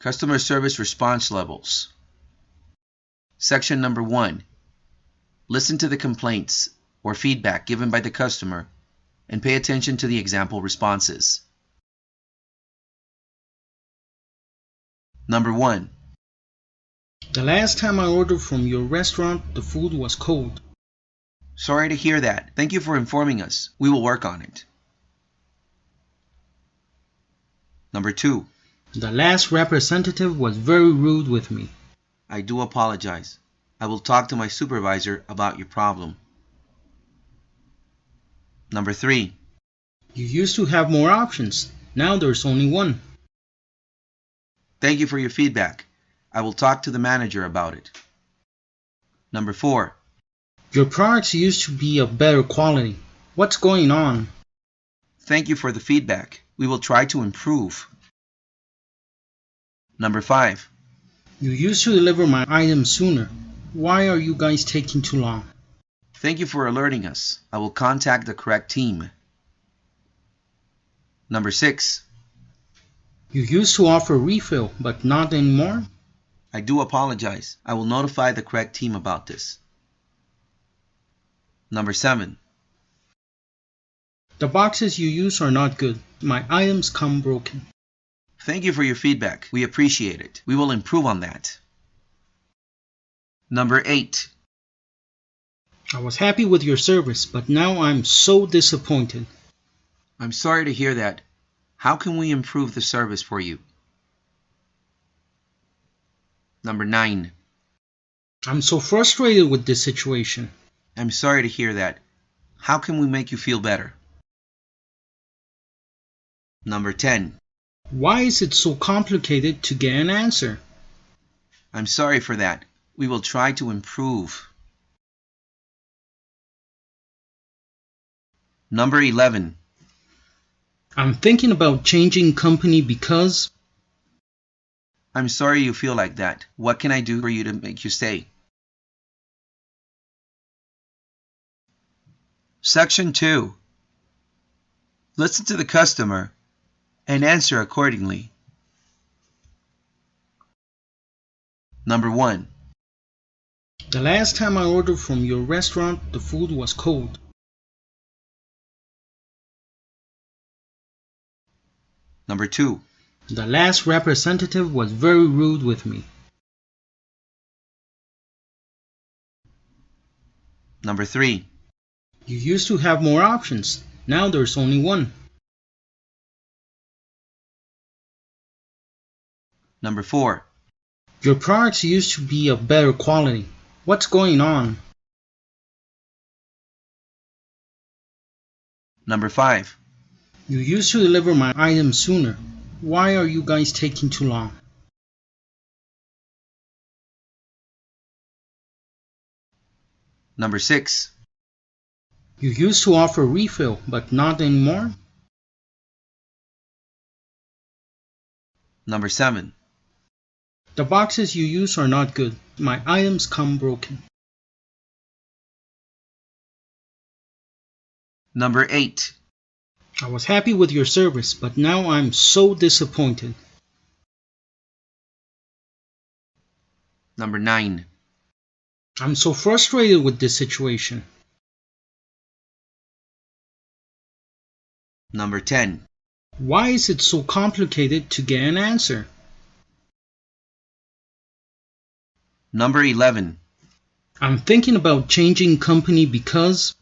Customer Service Response Levels. Section number 1. Listen to the complaints or feedback given by the customer and pay attention to the example responses. Number 1. The last time I ordered from your restaurant, the food was cold. Sorry to hear that. Thank you for informing us. We will work on it. Number 2. The last representative was very rude with me. I do apologize. I will talk to my supervisor about your problem. Number 3. You used to have more options. Now there's only one. Thank you for your feedback. I will talk to the manager about it. Number 4. Your products used to be of better quality. What's going on? Thank you for the feedback. We will try to improve. Number 5. You used to deliver my items sooner. Why are you guys taking too long? Thank you for alerting us. I will contact the correct team. Number 6. You used to offer refill, but not anymore? I do apologize. I will notify the correct team about this. Number 7. The boxes you use are not good. My items come broken. Thank you for your feedback. We appreciate it. We will improve on that. Number 8. I was happy with your service, but now I'm so disappointed. I'm sorry to hear that. How can we improve the service for you? Number 9. I'm so frustrated with this situation. I'm sorry to hear that. How can we make you feel better? Number 10. Why is it so complicated to get an answer? I'm sorry for that. We will try to improve. Number 11. I'm thinking about changing company because... I'm sorry you feel like that. What can I do for you to make you stay? Section 2. Listen to the customer and answer accordingly. Number 1. The last time I ordered from your restaurant, the food was cold. Number 2. The last representative was very rude with me. Number 3. You used to have more options. Now there's only one. Number 4. Your products used to be of better quality. What's going on? Number 5. You used to deliver my items sooner. Why are you guys taking too long? Number 6. You used to offer refill, but not anymore? Number 7. The boxes you use are not good. My items come broken. Number 8. I was happy with your service, but now I'm so disappointed. Number 9. I'm so frustrated with this situation. Number 10. Why is it so complicated to get an answer? Number 11. I'm thinking about changing company because...